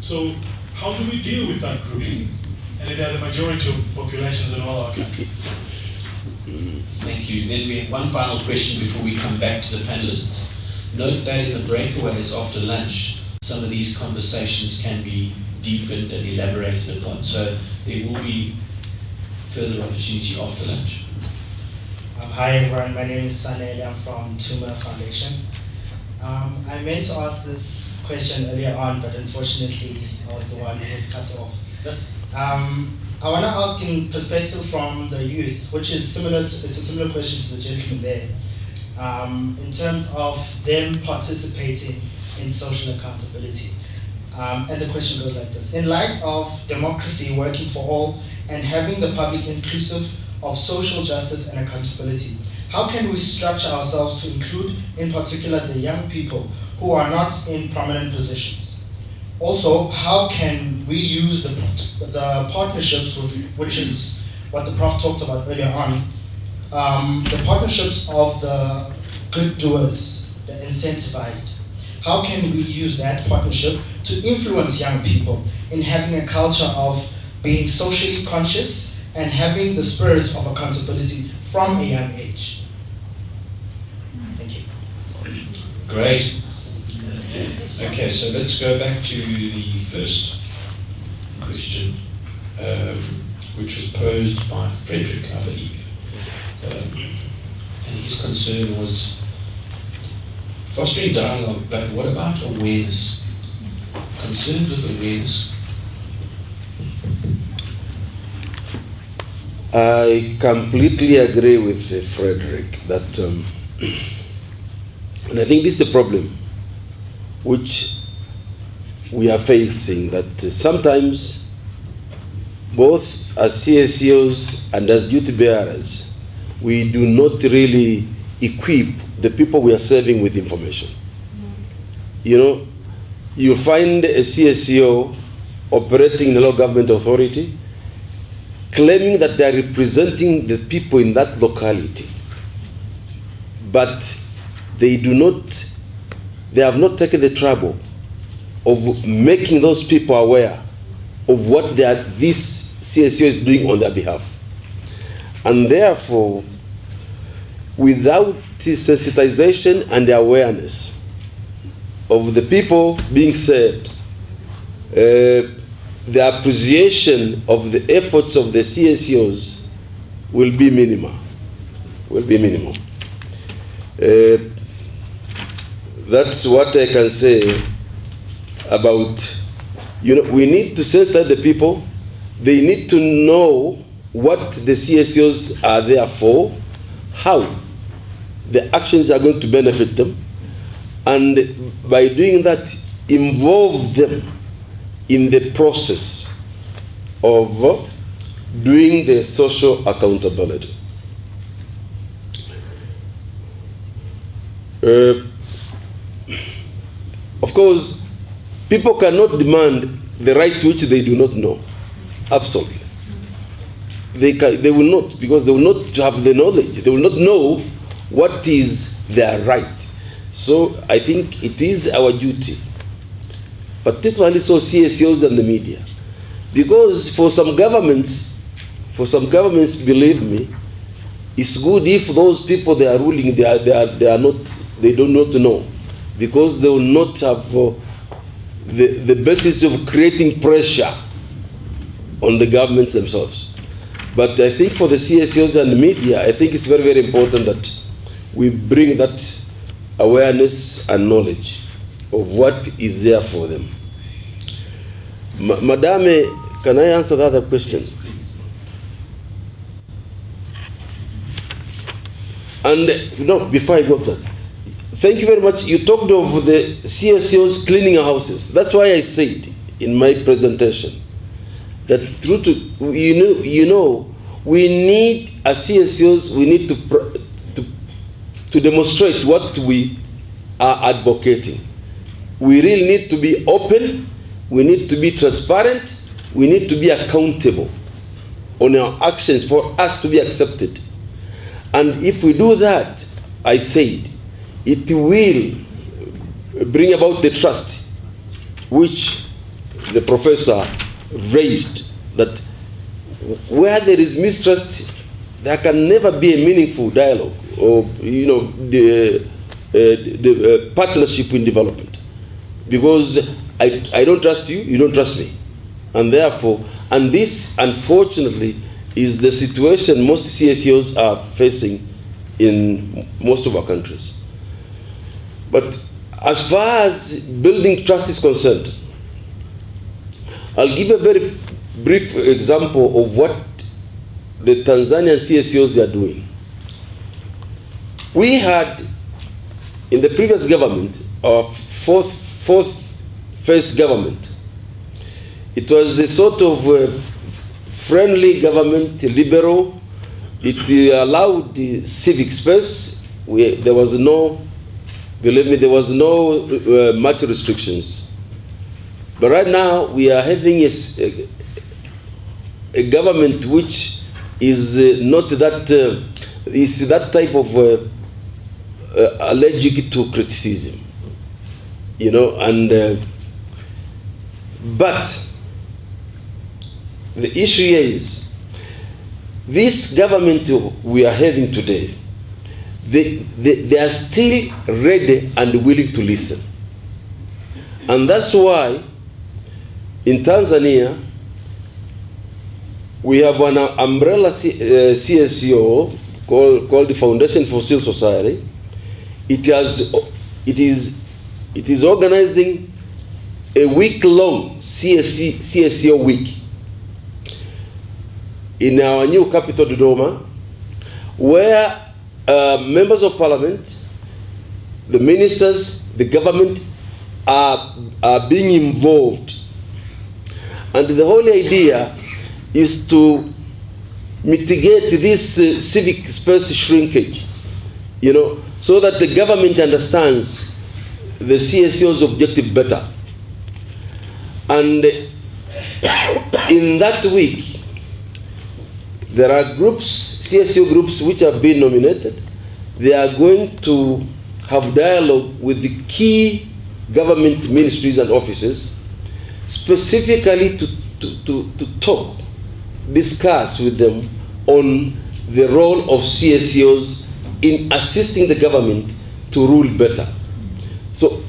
So how do we deal with that group? And they are the majority of populations in all our countries. Thank you. Then we have one final question before we come back to the panelists. Note that in the breakaways after lunch, some of these conversations can be deepened and elaborated upon. So there will be further opportunity after lunch. Hi everyone, my name is Sanel, I'm from Tumor Foundation. I meant to ask this question earlier on, but unfortunately I was the one who was cut off. I want to ask in perspective from the youth, which is similar, it's a similar question to the gentleman there, in terms of them participating in social accountability. And the question goes like this: in light of democracy working for all and having the public inclusive of social justice and accountability, how can we structure ourselves to include, in particular, the young people who are not in prominent positions? Also, how can we use the partnerships, which is what the Prof talked about earlier on, the partnerships of the good doers, the incentivized? How can we use that partnership to influence young people in having a culture of being socially conscious and having the spirit of accountability from a young age? Thank you. Great. Okay, so let's go back to the first question, which was posed by Frederick, I believe. And his concern was fostering dialogue, but what about awareness? Concerned with awareness. I completely agree with Frederick that, and I think this is the problem which we are facing, that sometimes both as CSOs and as duty bearers, we do not really equip the people we are serving with information. You know, you find a CSO operating in a local government authority claiming that they are representing the people in that locality, but they have not taken the trouble of making those people aware of what this CSO is doing on their behalf. And therefore, without sensitization and awareness of the people being served, the appreciation of the efforts of the CSOs will be minimal. That's what I can say about, we need to sensitize the people. They need to know what the CSOs are there for, how the actions are going to benefit them, and by doing that, involve them in the process of doing the social accountability. Of course, people cannot demand the rights which they do not know. Absolutely. They will not, because they will not have the knowledge. They will not know what is their right. So I think it is our duty, particularly so CSOs and the media, because for some governments, believe me, it's good if those people they are ruling, they do not know, because they will not have the basis of creating pressure on the governments themselves. But I think for the CSOs and media, I think it's very, very important that we bring that awareness and knowledge of what is there for them. Madame, can I answer the other question? And no, before I go to that, thank you very much. You talked of the CSOs cleaning our houses. That's why I said in my presentation that through to, you know, we need as CSOs, we need to demonstrate what we are advocating. We really need to be open, we need to be transparent, we need to be accountable on our actions for us to be accepted. And if we do that, I said, it will bring about the trust which the professor raised, that where there is mistrust, there can never be a meaningful dialogue or, you know, the partnership in development. Because I don't trust you, you don't trust me. And therefore, and this unfortunately is the situation most CSOs are facing in most of our countries. But as far as building trust is concerned, I'll give a very brief example of what the Tanzanian CSOs are doing. We had, in the previous government, our fourth phase government, it was a sort of friendly government, liberal. It allowed the civic space. There was no, believe me, there was no much restrictions. But right now we are having a government which is not that, is that type of allergic to criticism, you know, and but the issue is, this government we are having today, they are still ready and willing to listen. And that's why in Tanzania, we have an umbrella CSO called the Foundation for Civil Society. It is organizing a week-long CSO week in our new capital, Dodoma, where members of parliament, the ministers, the government are being involved. And the whole idea is to mitigate this civic space shrinkage, you know, so that the government understands the CSO's objective better. And in that week, there are groups, CSO groups, which have been nominated. They are going to have dialogue with the key government ministries and offices, specifically to talk, discuss with them on the role of CSOs in assisting the government to rule better. So,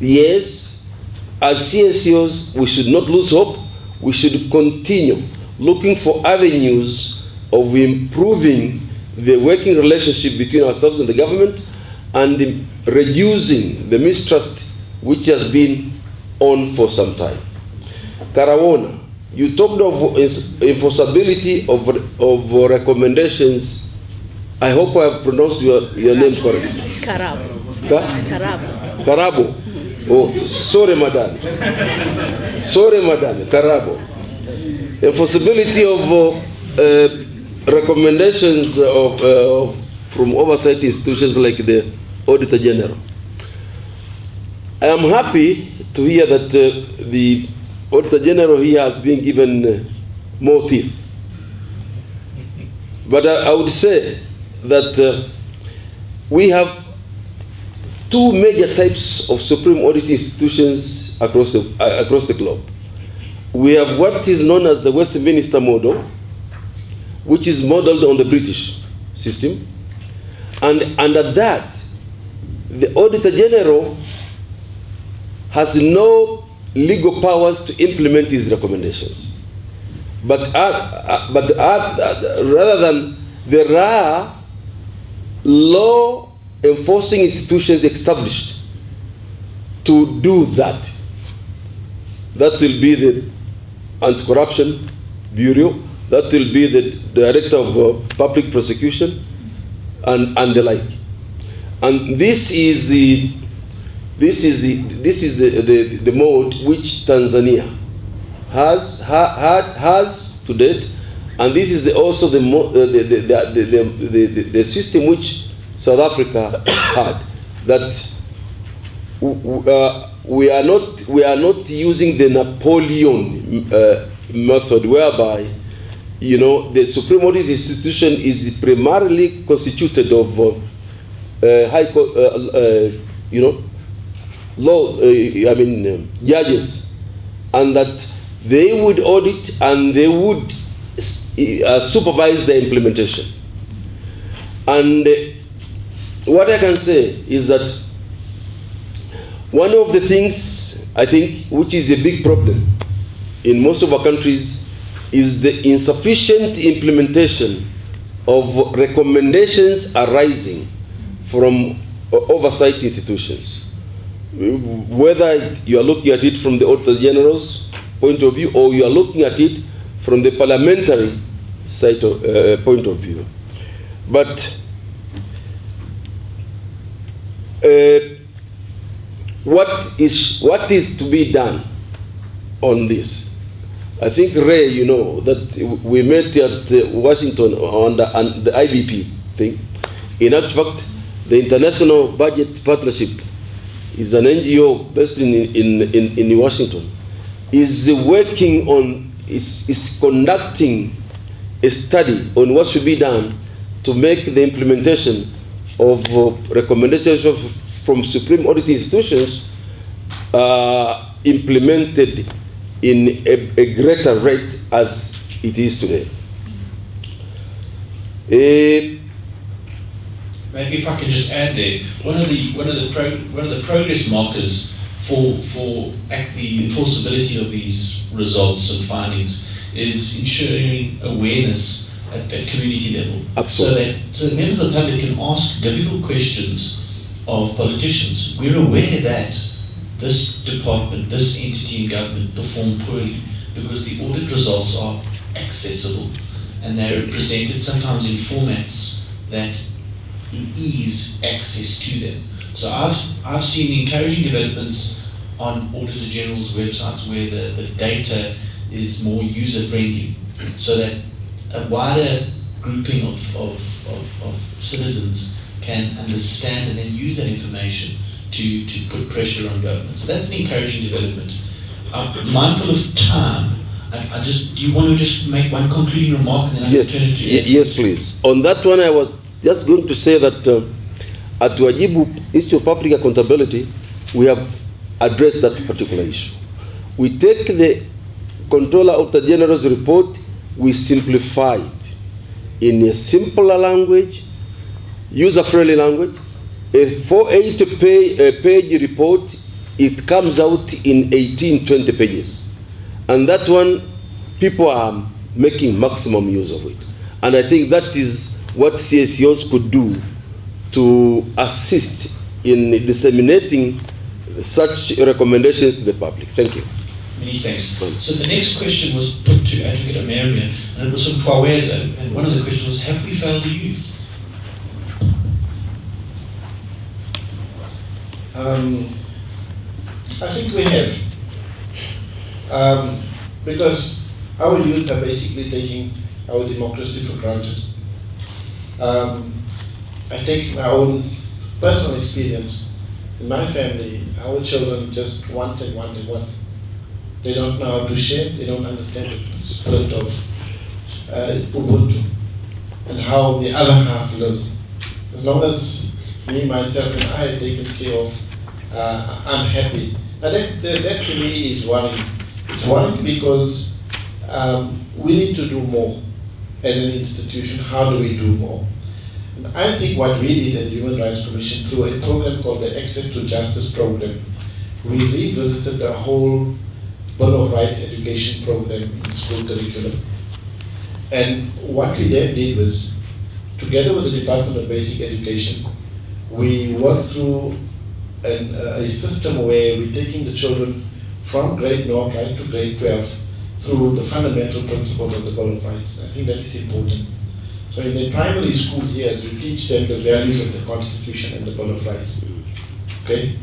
yes, as CSOs, we should not lose hope. We should continue looking for avenues of improving the working relationship between ourselves and the government, and reducing the mistrust which has been on for some time. Karawona, you talked of enforceability of recommendations. I hope I have pronounced your name correctly. Karabo. Karabo. Karabo. Oh, sorry, madam. Sorry, madam. Karabo. Enforceability of recommendations from oversight institutions like the Auditor General. I am happy to hear that the Auditor General here has been given more teeth. But I would say that we have two major types of supreme audit institutions across the globe. We have what is known as the Westminster model, which is modeled on the British system. And under that, the Auditor General has no legal powers to implement his recommendations. But rather than, there are law enforcing institutions established to do that. That will be the Anti-Corruption Bureau, that will be the Director of Public Prosecution, and the like. And this is the mode which Tanzania has to date, and this is also the system which South Africa had. That we are not using the Napoleon method, whereby, you know, the Supreme Audit Institution is primarily constituted of high court, you know, law, judges, and that they would audit and they would supervise the implementation. And what I can say is that one of the things, I think, which is a big problem in most of our countries is the insufficient implementation of recommendations arising from oversight institutions. Whether you are looking at it from the Auditor General's point of view, or you are looking at it from the parliamentary side of, point of view. But what is to be done on this? I think, Ray, you know that we met at Washington on the IBP thing. In actual fact, the International Budget Partnership is an NGO based in Washington, is working on, is conducting a study on what should be done to make the implementation of recommendations from Supreme Audit institutions implemented in a greater rate as it is today. Maybe if I can just add there, one of the progress markers for the enforceability of these results and findings is ensuring awareness at community level. Absolutely. So that members of the public can ask difficult questions of politicians. We're aware that this department, this entity in government performed poorly because the audit results are accessible and they're presented sometimes in formats that ease access to them. So I've seen encouraging developments on Auditor General's websites where the data is more user friendly, so that a wider grouping of citizens can understand and then use that information to put pressure on government. So that's an encouraging development. I'm mindful of time. Do you want to just make one concluding remark and then I can turn it to you? Yes, please. On that one, I was just going to say that at Wajibu Institute of Public Accountability, we have addressed that particular issue. We take the Controller of the General's report, we simplify it in a simpler language, user-friendly language. A 480-page report, it comes out in 18-20 pages. And that one, people are making maximum use of it. And I think that is what CSOs could do to assist in disseminating such recommendations to the public. Thank you. Many thanks. So the next question was put to Advocate Ameria, and it was from Kwaweza. And one of the questions was, have we failed the youth? I think we have. Because our youth are basically taking our democracy for granted. I take my own personal experience. In my family, our children just want. They don't know how to share, they don't understand the spirit of Ubuntu and how the other half lives. As long as me, myself, and I are taken care of, I'm happy. Now that to me is worrying. It's worrying because we need to do more as an institution. How do we do more? And I think what we did at the Human Rights Commission through a program called the Access to Justice Program, we revisited the whole Bill of Rights education program in school curriculum. And what we then did was, together with the Department of Basic Education, we worked through a system where we're taking the children from grade 0 right to grade 12 through the fundamental principles of the Bill of Rights. I think that is important. So in the primary school years, we teach them the values of the Constitution and the Bill of Rights. Okay?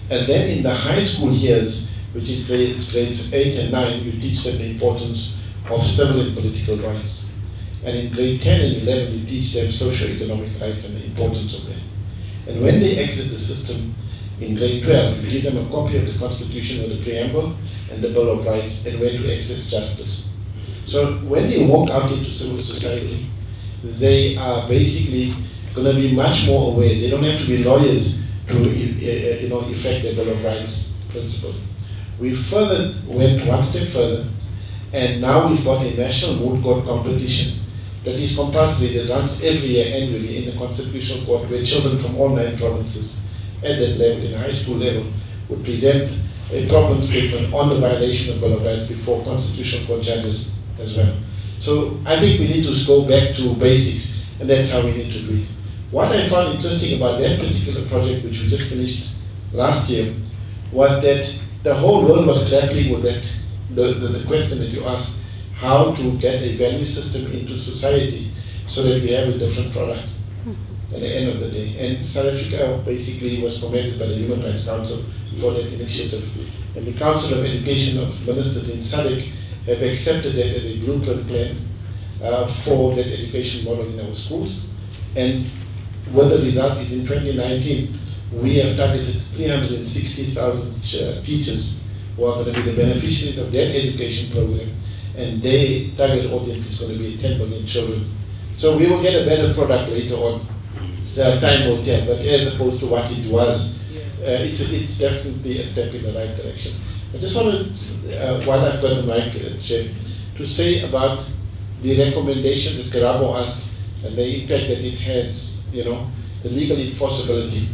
And then in the high school years, which is grades 8 and 9, we teach them the importance of civil and political rights. And in grade 10 and 11, we teach them socio-economic rights and the importance of them. And when they exit the system in grade 12, we give them a copy of the Constitution with the preamble and the Bill of Rights and where to access justice. So when they walk out into civil society, they are basically going to be much more aware. They don't have to be lawyers to effect the Bill of Rights principle. We further went one step further, and now we've got a national moot court competition that is compulsory, that runs every year annually in the Constitutional Court, where children from all 9 provinces at that level, in the high school level, would present a problem statement on the violation of Bill of Rights before Constitutional Court judges as well. So I think we need to go back to basics, and that's how we need to do it. What I found interesting about that particular project, which we just finished last year, was that the whole world was grappling with that, the question that you asked, how to get a value system into society so that we have a different product at the end of the day. And South Africa basically was commended by the Human Rights Council for that initiative. And the Council of Education of Ministers in SADC have accepted that as a blueprint plan for that education model in our schools. And what the result is, in 2019, we have targeted 360,000 teachers who are going to be the beneficiaries of that education program, and their target audience is going to be 10 million children. So we will get a better product later on. Time will tell, but as opposed to what it was, it's definitely a step in the right direction. I just wanted, while I've got the mic, Chair, to say about the recommendations that Karabo asked and the impact that it has, the legal enforceability.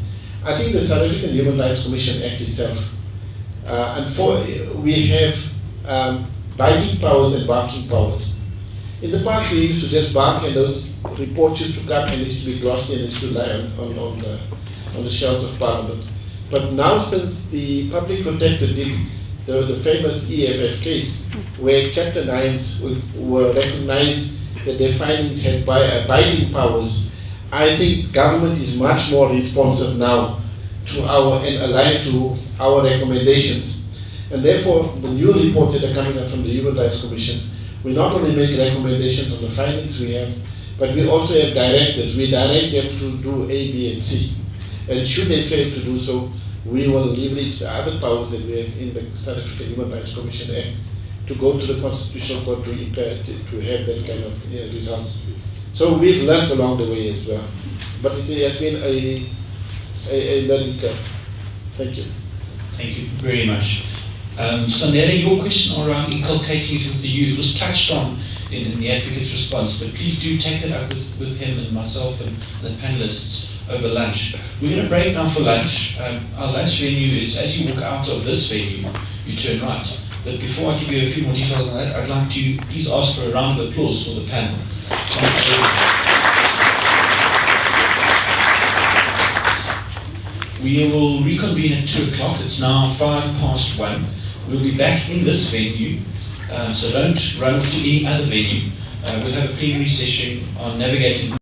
I think the South African Human Rights Commission Act itself, we have biting powers and barking powers. In the past, we used to just bark, and those reports used to come and it used to be glossy and it used to lie on the shelves of Parliament. But now, since the public protector did the famous EFF case, where Chapter 9s were recognized that their findings had biting powers, I think government is much more responsive now to and alive to our recommendations. And therefore, the new reports that are coming up from the Human Rights Commission, we not only make recommendations on the findings we have, but we also have directives. We direct them to do A, B, and C. And should they fail to do so, we will leverage the other powers that we have in the South African Human Rights Commission Act to go to the Constitutional Court to have that kind of results. So we've learned along the way as well. But it has been a learning curve. Thank you. Thank you very much. Sanele, your question around inculcating it with the youth was touched on in the advocate's response, but please do take that up with him and myself and the panelists over lunch. We're going to break now for lunch. Our lunch venue is, as you walk out of this venue, you turn right. But before I give you a few more details on that, I'd like to please ask for a round of applause for the panel. We will reconvene at 2 o'clock. It's now 1:05. We'll be back in this venue, so don't run off to any other venue. We'll have a plenary session on navigating